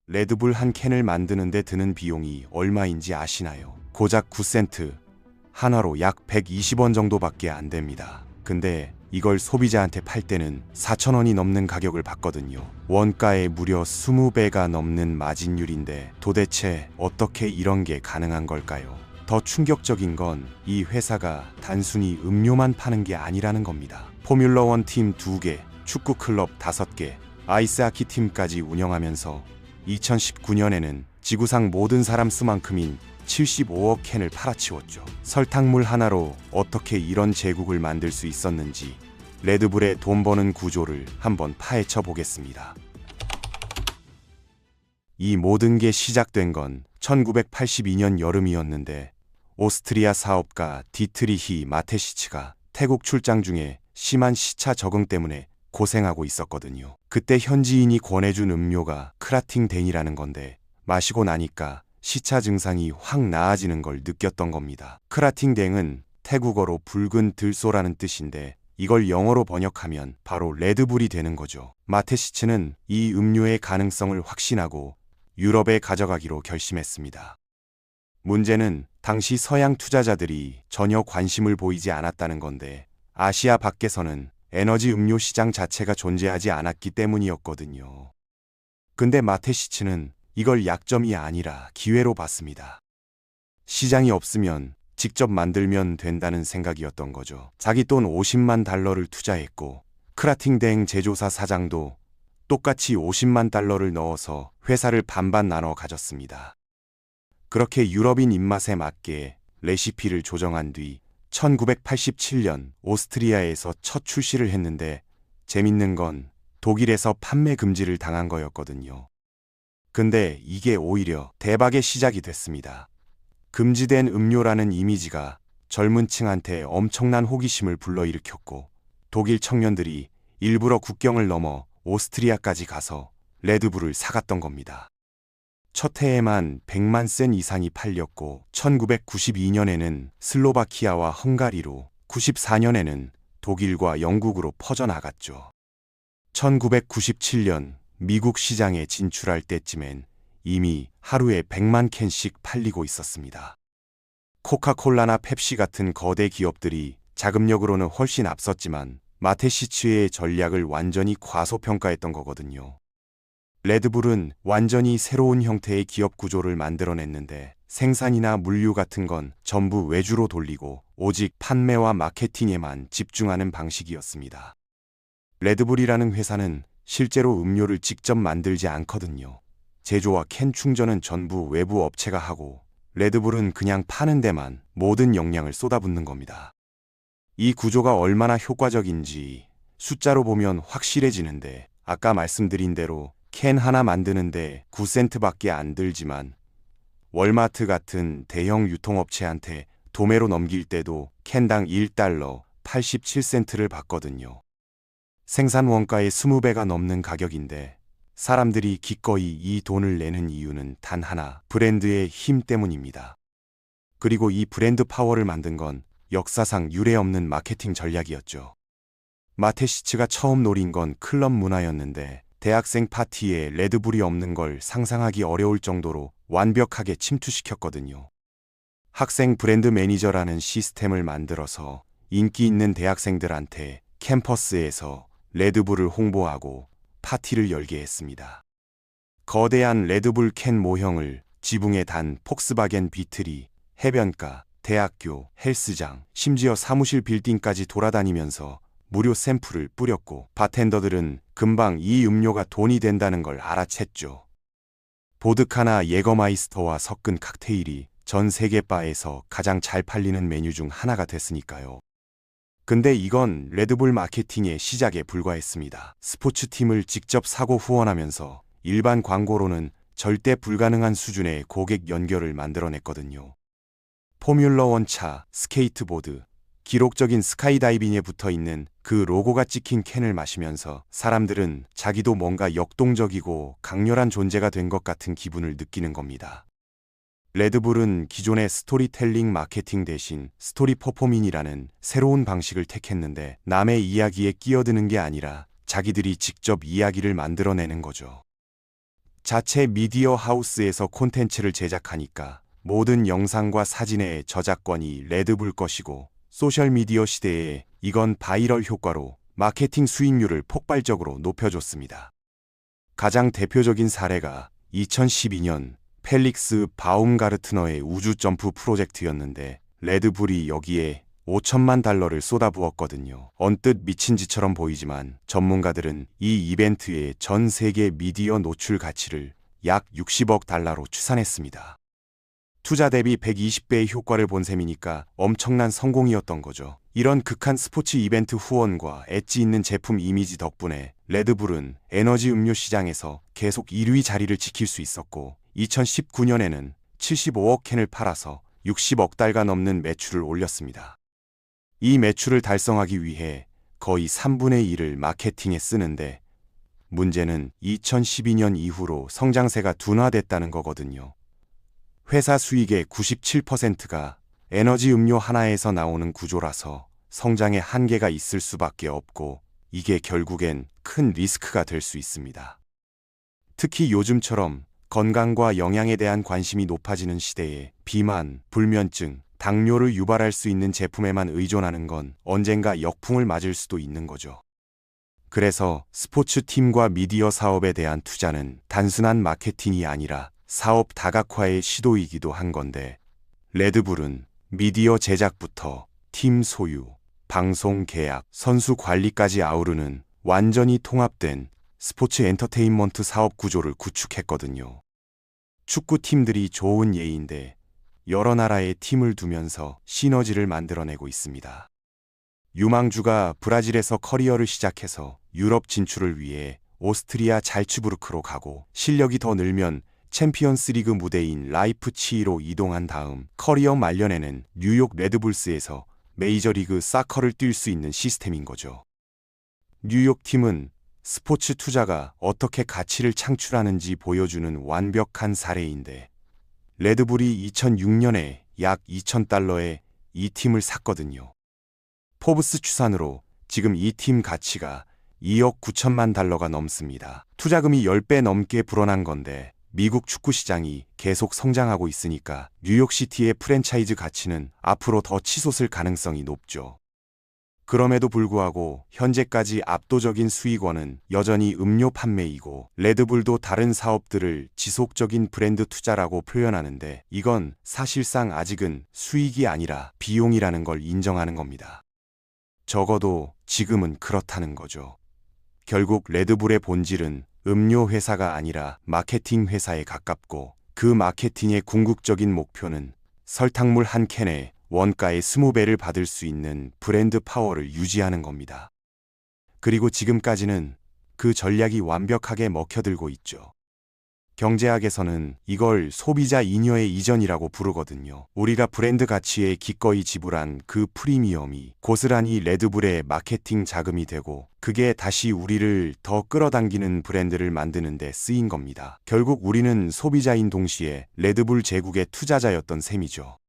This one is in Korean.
레드불 한 캔을 만드는데 드는 비용이 얼마인지 아시나요? 고작 9센트, 한화로 약 120원 정도밖에 안 됩니다. 근데 이걸 소비자한테 팔 때는 4,000원이 넘는 가격을 받거든요. 원가의 무려 20배가 넘는 마진율인데 도대체 어떻게 이런 게 가능한 걸까요? 더 충격적인 건 이 회사가 단순히 음료만 파는 게 아니라는 겁니다. 포뮬러1 팀 2개, 축구 클럽 5개, 아이스하키 팀까지 운영하면서 2019년에는 지구상 모든 사람 수만큼인 75억 캔을 팔아치웠죠. 설탕물 하나로 어떻게 이런 제국을 만들 수 있었는지 레드불의 돈 버는 구조를 한번 파헤쳐 보겠습니다. 이 모든 게 시작된 건 1982년 여름이었는데 오스트리아 사업가 디트리히 마테시츠가 태국 출장 중에 심한 시차 적응 때문에 고생하고 있었거든요. 그때 현지인이 권해준 음료가 크라팅댕이라는 건데 마시고 나니까 시차 증상이 확 나아지는 걸 느꼈던 겁니다. 크라팅댕은 태국어로 붉은 들소라는 뜻인데 이걸 영어로 번역하면 바로 레드불이 되는 거죠. 마테시츠는 이 음료의 가능성을 확신하고 유럽에 가져가기로 결심했습니다. 문제는 당시 서양 투자자들이 전혀 관심을 보이지 않았다는 건데 아시아 밖에서는 에너지 음료 시장 자체가 존재하지 않았기 때문이었거든요. 근데 마테시츠는 이걸 약점이 아니라 기회로 봤습니다. 시장이 없으면 직접 만들면 된다는 생각이었던 거죠. 자기 돈 50만 달러를 투자했고 크라팅댕 제조사 사장도 똑같이 50만 달러를 넣어서 회사를 반반 나눠 가졌습니다. 그렇게 유럽인 입맛에 맞게 레시피를 조정한 뒤 1987년 오스트리아에서 첫 출시를 했는데 재밌는 건 독일에서 판매 금지를 당한 거였거든요. 근데 이게 오히려 대박의 시작이 됐습니다. 금지된 음료라는 이미지가 젊은 층한테 엄청난 호기심을 불러일으켰고 독일 청년들이 일부러 국경을 넘어 오스트리아까지 가서 레드불을 사갔던 겁니다. 첫 해에만 100만 센 이상이 팔렸고 1992년에는 슬로바키아와 헝가리로 94년에는 독일과 영국으로 퍼져나갔죠. 1997년 미국 시장에 진출할 때쯤엔 이미 하루에 100만 캔씩 팔리고 있었습니다. 코카콜라나 펩시 같은 거대 기업들이 자금력으로는 훨씬 앞섰지만 마테시츠의 전략을 완전히 과소평가했던 거거든요. 레드불은 완전히 새로운 형태의 기업 구조를 만들어냈는데 생산이나 물류 같은 건 전부 외주로 돌리고 오직 판매와 마케팅에만 집중하는 방식이었습니다. 레드불이라는 회사는 실제로 음료를 직접 만들지 않거든요. 제조와 캔 충전은 전부 외부 업체가 하고 레드불은 그냥 파는 데만 모든 역량을 쏟아붓는 겁니다. 이 구조가 얼마나 효과적인지 숫자로 보면 확실해지는데 아까 말씀드린 대로 캔 하나 만드는데 9센트밖에 안 들지만 월마트 같은 대형 유통업체한테 도매로 넘길 때도 캔당 1달러 87센트를 받거든요. 생산 원가의 20배가 넘는 가격인데 사람들이 기꺼이 이 돈을 내는 이유는 단 하나, 브랜드의 힘 때문입니다. 그리고 이 브랜드 파워를 만든 건 역사상 유례없는 마케팅 전략이었죠. 마테시츠가 처음 노린 건 클럽 문화였는데 대학생 파티에 레드불이 없는 걸 상상하기 어려울 정도로 완벽하게 침투시켰거든요. 학생 브랜드 매니저라는 시스템을 만들어서 인기 있는 대학생들한테 캠퍼스에서 레드불을 홍보하고 파티를 열게 했습니다. 거대한 레드불 캔 모형을 지붕에 단 폭스바겐 비틀이, 해변가, 대학교, 헬스장, 심지어 사무실 빌딩까지 돌아다니면서 무료 샘플을 뿌렸고 바텐더들은 금방 이 음료가 돈이 된다는 걸 알아챘죠. 보드카나 예거마이스터와 섞은 칵테일이 전 세계 바에서 가장 잘 팔리는 메뉴 중 하나가 됐으니까요. 근데 이건 레드불 마케팅의 시작에 불과했습니다. 스포츠팀을 직접 사고 후원하면서 일반 광고로는 절대 불가능한 수준의 고객 연결을 만들어냈거든요. 포뮬러1 차, 스케이트보드, 기록적인 스카이다이빙에 붙어있는 그 로고가 찍힌 캔을 마시면서 사람들은 자기도 뭔가 역동적이고 강렬한 존재가 된 것 같은 기분을 느끼는 겁니다. 레드불은 기존의 스토리텔링 마케팅 대신 스토리 퍼포밍이라는 새로운 방식을 택했는데 남의 이야기에 끼어드는 게 아니라 자기들이 직접 이야기를 만들어내는 거죠. 자체 미디어 하우스에서 콘텐츠를 제작하니까 모든 영상과 사진의 저작권이 레드불 것이고 소셜미디어 시대에 이건 바이럴 효과로 마케팅 수익률을 폭발적으로 높여줬습니다. 가장 대표적인 사례가 2012년 펠릭스 바움가르트너의 우주점프 프로젝트였는데 레드불이 여기에 $5천만 쏟아부었거든요. 언뜻 미친 짓처럼 보이지만 전문가들은 이 이벤트의 전 세계 미디어 노출 가치를 약 $60억 추산했습니다. 투자 대비 120배의 효과를 본 셈이니까 엄청난 성공이었던 거죠. 이런 극한 스포츠 이벤트 후원과 엣지 있는 제품 이미지 덕분에 레드불은 에너지 음료 시장에서 계속 1위 자리를 지킬 수 있었고 2019년에는 75억 캔을 팔아서 $60억 넘는 매출을 올렸습니다. 이 매출을 달성하기 위해 거의 3분의 1을 마케팅에 쓰는데 문제는 2012년 이후로 성장세가 둔화됐다는 거거든요. 회사 수익의 97%가 에너지 음료 하나에서 나오는 구조라서 성장에 한계가 있을 수밖에 없고 이게 결국엔 큰 리스크가 될 수 있습니다. 특히 요즘처럼 건강과 영양에 대한 관심이 높아지는 시대에 비만, 불면증, 당뇨를 유발할 수 있는 제품에만 의존하는 건 언젠가 역풍을 맞을 수도 있는 거죠. 그래서 스포츠팀과 미디어 사업에 대한 투자는 단순한 마케팅이 아니라 사업 다각화의 시도이기도 한 건데 레드불은 미디어 제작부터 팀 소유, 방송 계약, 선수 관리까지 아우르는 완전히 통합된 스포츠 엔터테인먼트 사업 구조를 구축했거든요. 축구팀들이 좋은 예인데 여러 나라의 팀을 두면서 시너지를 만들어내고 있습니다. 유망주가 브라질에서 커리어를 시작해서 유럽 진출을 위해 오스트리아 잘츠부르크로 가고 실력이 더 늘면 챔피언스 리그 무대인 라이프치히로 이동한 다음 커리어 말년에는 뉴욕 레드불스에서 메이저리그 사커를 뛸 수 있는 시스템인 거죠. 뉴욕 팀은 스포츠 투자가 어떻게 가치를 창출하는지 보여주는 완벽한 사례인데 레드불이 2006년에 약 $2,000에 이 팀을 샀거든요. 포브스 추산으로 지금 이 팀 가치가 $2억 9천만 넘습니다. 투자금이 10배 넘게 불어난 건데 미국 축구 시장이 계속 성장하고 있으니까 뉴욕시티의 프랜차이즈 가치는 앞으로 더 치솟을 가능성이 높죠. 그럼에도 불구하고 현재까지 압도적인 수익원은 여전히 음료 판매이고 레드불도 다른 사업들을 지속적인 브랜드 투자라고 표현하는데 이건 사실상 아직은 수익이 아니라 비용이라는 걸 인정하는 겁니다. 적어도 지금은 그렇다는 거죠. 결국 레드불의 본질은 음료 회사가 아니라 마케팅 회사에 가깝고 그 마케팅의 궁극적인 목표는 설탕물 한 캔에 원가의 20배를 받을 수 있는 브랜드 파워를 유지하는 겁니다. 그리고 지금까지는 그 전략이 완벽하게 먹혀들고 있죠. 경제학에서는 이걸 소비자 잉여의 이전이라고 부르거든요. 우리가 브랜드 가치에 기꺼이 지불한 그 프리미엄이 고스란히 레드불의 마케팅 자금이 되고 그게 다시 우리를 더 끌어당기는 브랜드를 만드는 데 쓰인 겁니다. 결국 우리는 소비자인 동시에 레드불 제국의 투자자였던 셈이죠.